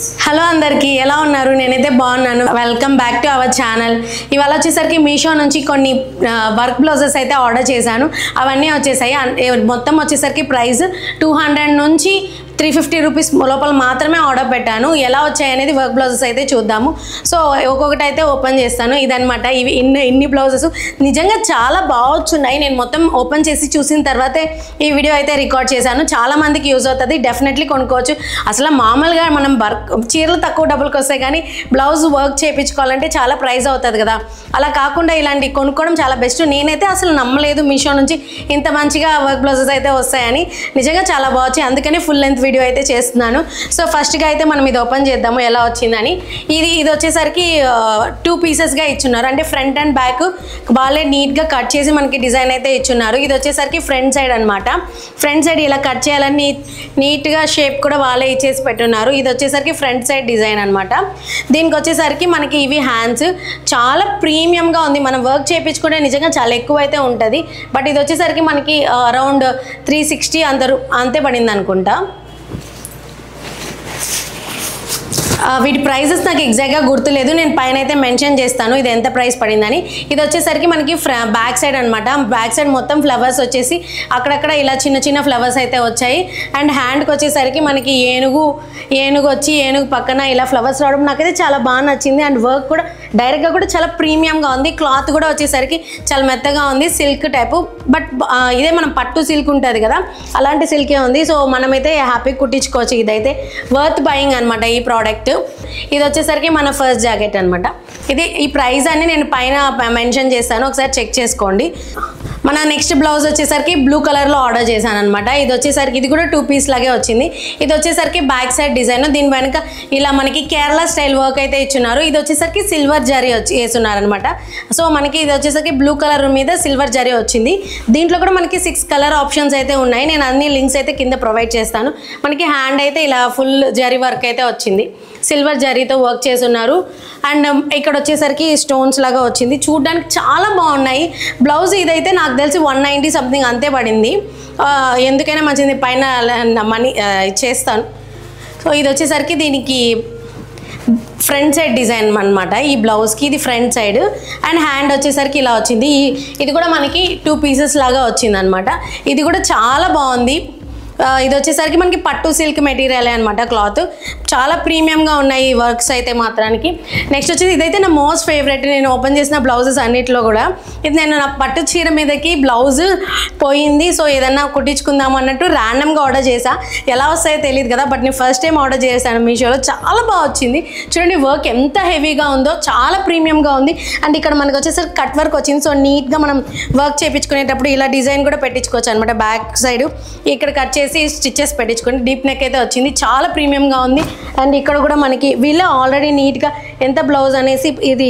Hello అందరికీ ఎలా ఉన్నారు? నేనైతే బాగున్నాను. Welcome back to our channel. ఇవాళ వచ్చేసరికి మీషో నుంచి కొన్ని వర్క్ బ్లౌజెస్ అయితే ఆర్డర్ చేశాను. అవన్నీ వచ్చేసాయి. మొత్తం వచ్చేసరికి ప్రైస్ 200 నుంచి 350 రూపీస్ లోపల మాత్రమే ఆర్డర్ పెట్టాను. ఎలా వచ్చాయి అనేది వర్క్ బ్లౌజెస్ అయితే చూద్దాము. సో ఒక్కొక్కటి అయితే ఓపెన్ చేస్తాను. ఇదనమాట. ఇవి ఇన్ని బ్లౌజెస్ నిజంగా చాలా బాగున్నాయి. నేను మొత్తం ఓపెన్ చేసి చూసిన తర్వాతే ఈ వీడియో అయితే రికార్డ్ చేశాను. చాలా మందికి యూజ్ అవుతుంది. డెఫినెట్లీ కొనుక్కోవచ్చు. అసలు మామూలుగా మనం చీరలు తక్కువ డబ్బులకి వస్తాయి, కానీ బ్లౌజ్ వర్క్ చేయించుకోవాలంటే చాలా ప్రైస్ అవుతుంది కదా. అలా కాకుండా ఇలాంటి కొనుక్కోవడం చాలా బెస్ట్. నేనైతే అసలు నమ్మలేదు మీషో నుంచి ఇంత మంచిగా వర్క్ బ్లౌజెస్ అయితే వస్తాయని. నిజంగా చాలా బాగుంది. అందుకని ఫుల్ లెంత్ వీడియో అయితే చేస్తున్నాను. సో ఫస్ట్గా అయితే మనం ఇది ఓపెన్ చేద్దాము ఎలా వచ్చిందని. ఇది వచ్చేసరికి 2 పీసెస్గా ఇచ్చున్నారు. అంటే ఫ్రంట్ అండ్ బ్యాక్ వాళ్ళే నీట్గా కట్ చేసి మనకి డిజైన్ అయితే ఇచ్చున్నారు. ఇది వచ్చేసరికి ఫ్రంట్ సైడ్ అనమాట. ఫ్రంట్ సైడ్ ఇలా కట్ చేయాలని నీట్గా షేప్ కూడా వాళ్ళే ఇచ్చేసి పెట్టున్నారు. ఇది వచ్చేసరికి ఫ్రంట్ సైడ్ డిజైన్ అనమాట. దీనికి వచ్చేసరికి మనకి ఇవి హ్యాండ్స్ చాలా ప్రీమియంగా ఉంది. మనం వర్క్ చేయించుకుంటే నిజంగా చాలా ఎక్కువ అయితే ఉంటుంది. బట్ ఇది వచ్చేసరికి మనకి అరౌండ్ 360 అంతే పడింది అనుకుంటా. వీటి ప్రైజెస్ నాకు ఎగ్జాక్ట్గా గుర్తులేదు. నేను పైన అయితే మెన్షన్ చేస్తాను ఇది ఎంత ప్రైస్ పడిందని. ఇది వచ్చేసరికి మనకి బ్యాక్ సైడ్ అనమాట. బ్యాక్ సైడ్ మొత్తం ఫ్లవర్స్ వచ్చేసి అక్కడక్కడ ఇలా చిన్న చిన్న ఫ్లవర్స్ అయితే వచ్చాయి. అండ్ హ్యాండ్కి వచ్చేసరికి మనకి ఏనుగు వచ్చి ఏనుగు పక్కన ఇలా ఫ్లవర్స్ రావడం నాకైతే చాలా బాగా నచ్చింది. అండ్ వర్క్ కూడా డైరెక్ట్గా కూడా చాలా ప్రీమియంగా ఉంది. క్లాత్ కూడా వచ్చేసరికి చాలా మెత్తగా ఉంది, సిల్క్ టైపు. బట్ ఇదే మనం పట్టు సిల్క్ ఉంటుంది కదా, అలాంటి సిల్కే ఉంది. సో మనమైతే హ్యాపీగా కుట్టించుకోవచ్చు. ఇదైతే వర్త్ బయింగ్ అనమాట ఈ ప్రోడక్ట్. ఇది వచ్చేసరికి మన ఫస్ట్ జాకెట్ అనమాట. ఈ ప్రైస్ అన్ని నేను పైన మెన్షన్ చేస్తాను, ఒకసారి చెక్ చేసుకోండి. మన నెక్స్ట్ బ్లౌజ్ వచ్చేసరికి బ్లూ కలర్లో ఆర్డర్ చేశాను అనమాట. ఇది వచ్చేసరికి ఇది కూడా 2 పీస్ లాగే వచ్చింది. ఇది వచ్చేసరికి బ్యాక్ సైడ్ డిజైన్. దీని వెనుక ఇలా మనకి కేరళ స్టైల్ వర్క్ అయితే ఇచ్చున్నారు. ఇది వచ్చేసరికి సిల్వర్ జరీ వేస్తున్నారు అనమాట. సో మనకి ఇది వచ్చేసరికి బ్లూ కలర్ మీద సిల్వర్ జరీ వచ్చింది. దీంట్లో కూడా మనకి 6 కలర్ ఆప్షన్స్ అయితే ఉన్నాయి. నేను అన్ని లింక్స్ అయితే కింద ప్రొవైడ్ చేస్తాను. మనకి హ్యాండ్ అయితే ఇలా ఫుల్ జరీ వర్క్ అయితే వచ్చింది. సిల్వర్ జరీతో వర్క్ చేస్తున్నారు. అండ్ ఇక్కడ వచ్చేసరికి స్టోన్స్ లాగా వచ్చింది. చూడడానికి చాలా బాగున్నాయి. బ్లౌజ్ ఇదైతే నాకు తెలిసి 190 సంథింగ్ అంతే పడింది. ఎందుకైనా మంచిది, పైన మనీ చేస్తాను. సో ఇది వచ్చేసరికి దీనికి ఫ్రంట్ సైడ్ డిజైన్ అనమాట. ఈ బ్లౌజ్కి ఇది ఫ్రంట్ సైడ్. అండ్ హ్యాండ్ వచ్చేసరికి ఇలా వచ్చింది. ఇది కూడా మనకి 2 పీసెస్ లాగా వచ్చింది అనమాట. ఇది కూడా చాలా బాగుంది. ఇది వచ్చేసరికి మనకి పట్టు సిల్క్ మెటీరియల్ అనమాట. క్లాత్ చాలా ప్రీమియంగా ఉన్నాయి ఈ వర్క్స్ అయితే మాత్రానికి. నెక్స్ట్ వచ్చేసి ఇదైతే నా మోస్ట్ ఫేవరెట్. నేను ఓపెన్ చేసిన బ్లౌజెస్ అన్నిట్లో కూడా ఇది నేను నా పట్టు చీర మీదకి బ్లౌజ్ పోయింది. సో ఏదన్నా కుట్టించుకుందాం అన్నట్టు ర్యాండమ్గా ఆర్డర్ చేసా. ఎలా వస్తాయో తెలియదు కదా, బట్ నేను ఫస్ట్ టైం ఆర్డర్ చేశాను మీషోలో. చాలా బాగా వచ్చింది. చూడండి వర్క్ ఎంత హెవీగా ఉందో, చాలా ప్రీమియంగా ఉంది. అండ్ ఇక్కడ మనకు వచ్చేసరికి కట్ వర్క్ వచ్చింది. సో నీట్గా మనం వర్క్ చేయించుకునేటప్పుడు ఇలా డిజైన్ కూడా పెట్టించుకోవచ్చు అనమాట. బ్యాక్ సైడ్ ఇక్కడ కట్ చేసి స్టిచెస్ పెట్టించుకోండి. డీప్ నెక్ అయితే వచ్చింది. చాలా ప్రీమియంగా ఉంది. అండ్ ఇక్కడ కూడా మనకి వీళ్ళు ఆల్రెడీ నీట్గా ఎంత బ్లౌజ్ అనేసి ఇది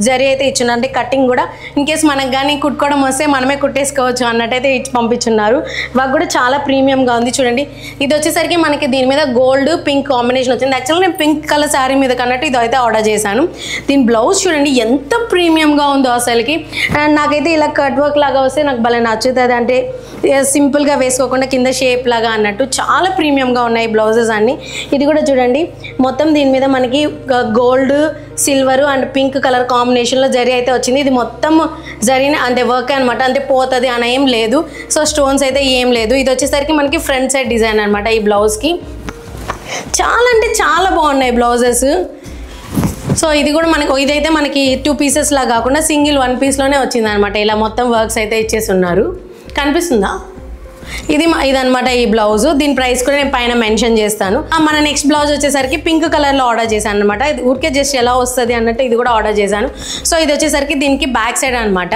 జరీ అయితే ఇచ్చున్నారు. అంటే కటింగ్ కూడా ఇన్ కేస్ మనకు కానీ కుట్టుకోవడం వస్తే మనమే కుట్టేసుకోవచ్చు అన్నట్టయితే ఇచ్చి పంపించున్నారు. వర్క్ కూడా చాలా ప్రీమియంగా ఉంది. చూడండి ఇది వచ్చేసరికి మనకి దీని మీద గోల్డ్ పింక్ కాంబినేషన్ వచ్చింది. యాక్చువల్గా నేను పింక్ కలర్ శారీ మీద కన్నట్టు ఇది అయితే ఆర్డర్ చేశాను. దీని బ్లౌజ్ చూడండి ఎంత ప్రీమియంగా ఉందో అసలుకి. అండ్ నాకైతే ఇలా కట్ వర్క్ లాగా వస్తే నాకు భలే నచ్చుతుంది. అంటే సింపుల్గా వేసుకోకుండా కింద షేప్ లాగా అన్నట్టు చాలా ప్రీమియంగా ఉన్నాయి బ్లౌజెస్ అన్నీ. ఇది కూడా చూడండి మొత్తం దీని మీద మనకి gold, silver and pink colour కాంబినేషన్లో జరీ అయితే వచ్చింది. ఇది మొత్తం జరీని అంటే వర్క్ అనమాట. అంటే పోతుంది అని ఏం లేదు. సో స్టోన్స్ అయితే ఏం లేదు. ఇది వచ్చేసరికి మనకి ఫ్రంట్ సైడ్ డిజైన్ అనమాట. ఈ బ్లౌజ్కి చాలా అంటే చాలా బాగున్నాయి బ్లౌజెస్. సో ఇది కూడా ఇదైతే మనకి 2 పీసెస్ లా కాకుండా సింగిల్ 1 పీస్లోనే వచ్చింది అనమాట. ఇలా మొత్తం వర్క్స్ అయితే ఇచ్చేసి ఉన్నారు. కనిపిస్తుందా? ఇదనమాట ఈ బ్లౌజ్. దీని ప్రైస్ కూడా నేను పైన మెన్షన్ చేస్తాను. మన నెక్స్ట్ బ్లౌజ్ వచ్చేసరికి పింక్ కలర్లో ఆర్డర్ చేశాను అనమాట. ఇది ఊరికే జస్ట్ ఎలా వస్తుంది అన్నట్టు ఇది కూడా ఆర్డర్ చేశాను. సో ఇది వచ్చేసరికి దీనికి బ్యాక్ సైడ్ అనమాట.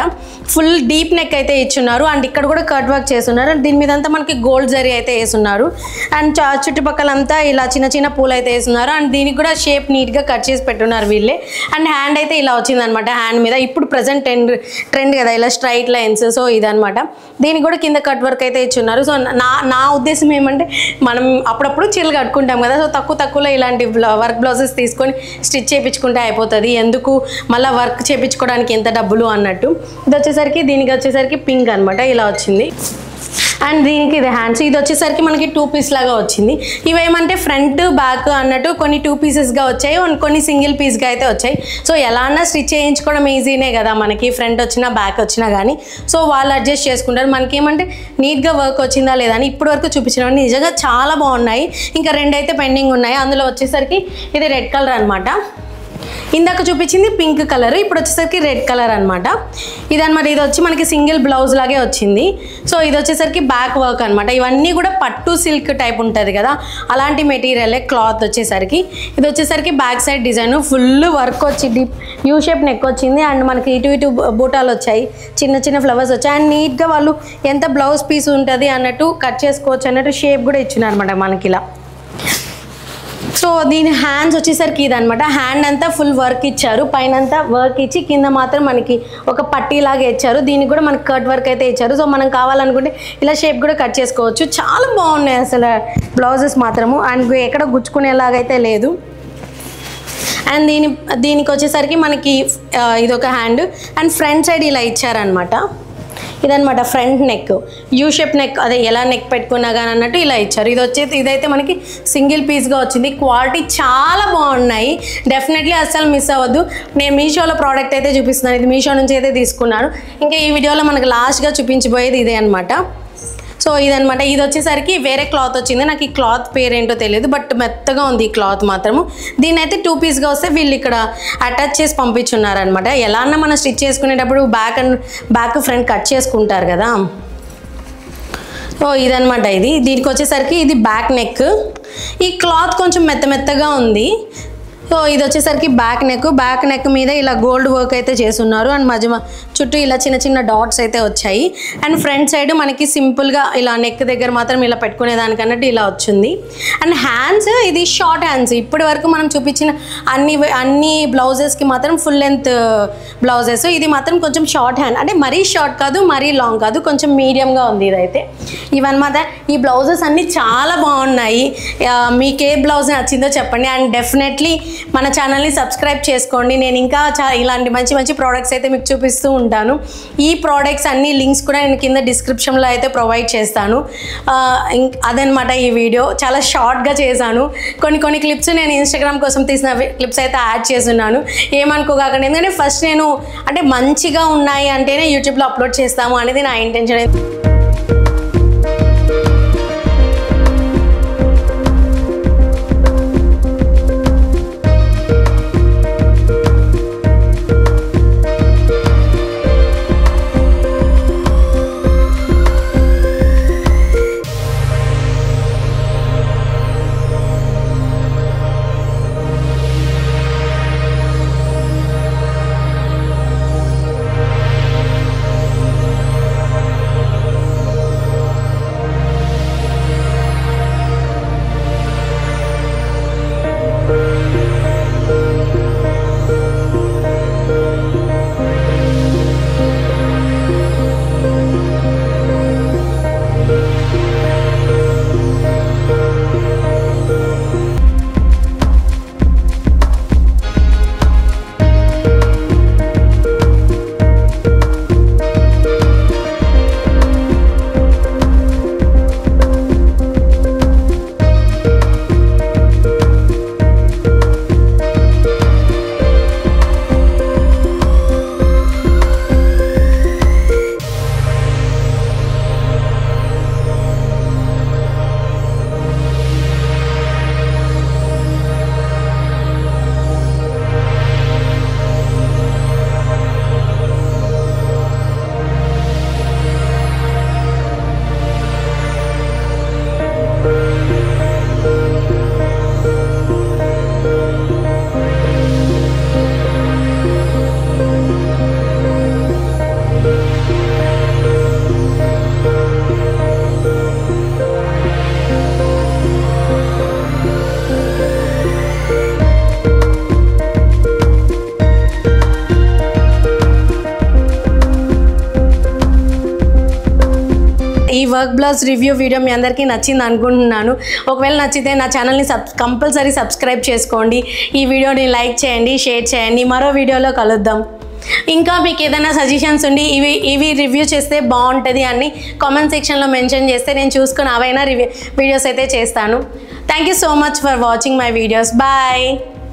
ఫుల్ డీప్ నెక్ అయితే ఇచ్చున్నారు. అండ్ ఇక్కడ కూడా కట్ వర్క్ చేస్తున్నారు. దీని మీద అంతా మనకి గోల్డ్ జరీ అయితే వేస్తున్నారు. అండ్ చుట్టుపక్కలంతా ఇలా చిన్న చిన్న పూలు అయితే వేస్తున్నారు. అండ్ దీనికి కూడా షేప్ నీట్గా కట్ చేసి పెట్టున్నారు వీళ్ళే. అండ్ హ్యాండ్ అయితే ఇలా వచ్చింది అనమాట. హ్యాండ్ మీద ఇప్పుడు ప్రజెంట్ ట్రెండ్ కదా ఇలా స్ట్రైట్ లైన్స్. సో ఇదనమాట. దీనికి కూడా కింద కట్ వర్క్ అయితే ఇచ్చున్నారు. సో నా ఉద్దేశం ఏమంటే మనం అప్పుడప్పుడు చీరలు కట్టుకుంటాం కదా. సో తక్కువలో ఇలాంటి వర్క్ బ్లౌజెస్ తీసుకొని స్టిచ్ చేయించుకుంటే అయిపోతుంది. ఎందుకు మళ్ళీ వర్క్ చేయించుకోవడానికి ఎంత డబ్బులు అన్నట్టు. ఇది వచ్చేసరికి దీనికి వచ్చేసరికి పింక్ అనమాట. ఇలా వచ్చింది. అండ్ దీనికి ఇది హ్యాండ్స్, ఇది వచ్చేసరికి మనకి 2 పీస్ లాగా వచ్చింది. ఇవేమంటే ఫ్రంట్ బ్యాక్ అన్నట్టు కొన్ని 2 పీసెస్గా వచ్చాయి, కొన్ని సింగిల్ పీస్గా అయితే వచ్చాయి. సో ఎలా అన్నా స్టిచ్ చేయించుకోవడం ఈజీనే కదా మనకి, ఫ్రంట్ వచ్చినా బ్యాక్ వచ్చినా కానీ. సో వాళ్ళు అడ్జస్ట్ చేసుకుంటారు. మనకి ఏమంటే నీట్గా వర్క్ వచ్చిందా లేదా అని ఇప్పటి వరకు చూపించిన నిజంగా చాలా బాగున్నాయి. ఇంకా 2 అయితే పెండింగ్ ఉన్నాయి. అందులో వచ్చేసరికి ఇది రెడ్ కలర్ అనమాట. ఇందాక చూపించింది పింక్ కలర్, ఇప్పుడు వచ్చేసరికి రెడ్ కలర్ అనమాట. ఇదనమాట. ఇది వచ్చి మనకి సింగిల్ బ్లౌజ్ లాగే వచ్చింది. సో ఇది వచ్చేసరికి బ్యాక్ వర్క్ అనమాట. ఇవన్నీ కూడా పట్టు సిల్క్ టైప్ ఉంటుంది కదా, అలాంటి మెటీరియలే క్లాత్ వచ్చేసరికి. ఇది వచ్చేసరికి back side design full work వచ్చి డీప్ యూ షేప్ నెక్ వచ్చింది. అండ్ మనకి ఇటు బూటాలు వచ్చాయి, చిన్న చిన్న ఫ్లవర్స్ వచ్చాయి. అండ్ నీట్గా వాళ్ళు ఎంత బ్లౌజ్ పీస్ ఉంటుంది అన్నట్టు కట్ చేసుకోవచ్చు అన్నట్టు షేప్ కూడా ఇచ్చినారు అనమాట మనకి ఇలా. సో దీని హ్యాండ్స్ వచ్చేసరికి ఇదనమాట. హ్యాండ్ అంతా ఫుల్ వర్క్ ఇచ్చారు, పైన అంతా వర్క్ ఇచ్చి కింద మాత్రం మనకి ఒక పట్టీలాగా ఇచ్చారు. దీనికి కూడా మనకి కట్ వర్క్ అయితే ఇచ్చారు. సో మనం కావాలనుకుంటే ఇలా షేప్ కూడా కట్ చేసుకోవచ్చు. చాలా బాగున్నాయి అసలు బ్లౌజెస్ మాత్రము. అండ్ ఎక్కడ గుచ్చుకునేలాగైతే లేదు. అండ్ దీనికి వచ్చేసరికి మనకి ఇదొక హ్యాండ్ అండ్ ఫ్రంట్ సైడ్ ఇలా ఇచ్చారనమాట. ఇదనమాట front neck, U shape neck, అదే ఎలా నెక్ పెట్టుకున్నా కానీ అన్నట్టు ఇలా ఇచ్చారు. ఇదైతే మనకి సింగిల్ పీస్గా వచ్చింది. క్వాలిటీ చాలా బాగున్నాయి, డెఫినెట్లీ అస్సలు మిస్ అవ్వద్దు. నేను మీషోలో ప్రోడక్ట్ అయితే చూపిస్తున్నాను, ఇది మీషో నుంచి అయితే తీసుకున్నాను. ఇంకా ఈ వీడియోలో మనకు లాస్ట్గా చూపించబోయేది ఇదే అనమాట. సో ఇదనమాట. ఇది వచ్చేసరికి వేరే క్లాత్ వచ్చింది, నాకు ఈ క్లాత్ పేరేంటో తెలియదు, బట్ మెత్తగా ఉంది ఈ క్లాత్ మాత్రము. దీన్ని అయితే 2 పీస్గా వస్తే వీళ్ళు ఇక్కడ అటాచ్ చేసి పంపించున్నారనమాట. ఎలా అన్నా మనం స్టిచ్ చేసుకునేటప్పుడు బ్యాక్ ఫ్రంట్ కట్ చేసుకుంటారు కదా. సో ఇదనమాట. దీనికి వచ్చేసరికి ఇది బ్యాక్ నెక్. ఈ క్లాత్ కొంచెం మెత్తగా ఉంది. సో ఇది వచ్చేసరికి బ్యాక్ నెక్ మీద ఇలా గోల్డ్ వర్క్ అయితే చేస్తున్నారు. అండ్ మధ్య చుట్టూ ఇలా చిన్న చిన్న డాట్స్ అయితే వచ్చాయి. అండ్ ఫ్రంట్ సైడ్ మనకి సింపుల్గా ఇలా నెక్ దగ్గర మాత్రం ఇలా పెట్టుకునేదానికన్నట్టు ఇలా వచ్చింది. అండ్ హ్యాండ్స్, ఇది షార్ట్ హ్యాండ్స్. ఇప్పటి వరకు మనం చూపించిన అన్ని బ్లౌజెస్కి మాత్రం ఫుల్ లెంత్ బ్లౌజెస్. ఇది మాత్రం కొంచెం షార్ట్ హ్యాండ్, అంటే మరీ షార్ట్ కాదు మరీ లాంగ్ కాదు, కొంచెం మీడియంగా ఉంది ఇదైతే. ఇవన్నమాట. ఈ బ్లౌజెస్ అన్నీ చాలా బాగున్నాయి. మీకు ఏ బ్లౌజ్ నచ్చిందో చెప్పండి. అండ్ డెఫినెట్లీ మన ఛానల్ని సబ్స్క్రైబ్ చేసుకోండి. నేను ఇంకా ఇలాంటి మంచి ప్రోడక్ట్స్ అయితే మీకు చూపిస్తూ ఉంటాను. ఈ ప్రోడక్ట్స్ అన్ని లింక్స్ కూడా నేను కింద డిస్క్రిప్షన్లో అయితే ప్రొవైడ్ చేస్తాను. అదనమాట ఈ వీడియో. చాలా షార్ట్గా చేశాను. కొన్ని క్లిప్స్ నేను ఇన్స్టాగ్రామ్ కోసం తీసిన క్లిప్స్ అయితే యాడ్ చేస్తున్నాను, ఏమనుకోగాకండి. ఎందుకంటే ఫస్ట్ నేను అంటే మంచిగా ఉన్నాయి అంటేనే యూట్యూబ్లో అప్లోడ్ చేస్తాము అనేది నా ఇంటెన్షన్. ఈ వర్క్ బ్లౌజ్ రివ్యూ వీడియో మీ అందరికీ నచ్చింది అనుకుంటున్నాను. ఒకవేళ నచ్చితే నా ఛానల్ని కంపల్సరీ సబ్స్క్రైబ్ చేసుకోండి. ఈ వీడియోని లైక్ చేయండి, షేర్ చేయండి. మరో వీడియోలో కలుద్దాం. ఇంకా మీకు ఏదైనా సజెషన్స్ ఉండి ఇవి రివ్యూ చేస్తే బాగుంటుంది అని కామెంట్ సెక్షన్లో మెన్షన్ చేస్తే నేను చూసుకొని అవైనా వీడియోస్ అయితే చేస్తాను. Thank you so much for watching my videos. Bye.